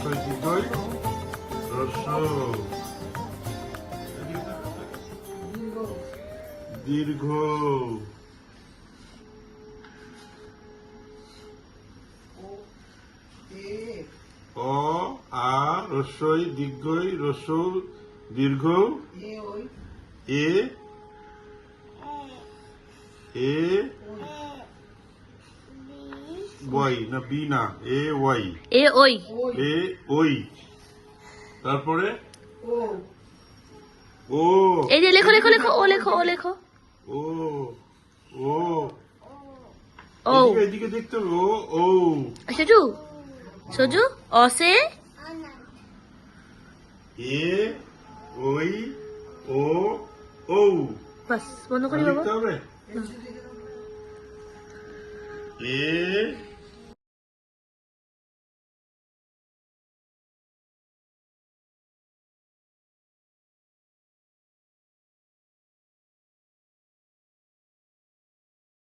রস্বই দীর্ঘই রস্য দীর্ঘ অ আ রস্বই দীর্ঘই রস্য দীর্ঘ এ এ ওয়াই না বি না এ ওয়াই এ ওই এ ওই তারপরে ও এই যে লেখো লেখো লেখো ও লেখো ও লেখো ও ও ও এদিকে দেখতে হবে ও ও সজু সজু অসে এ ওই ও ও বাস বন্ধ করি বাবা লিখতে হবে এ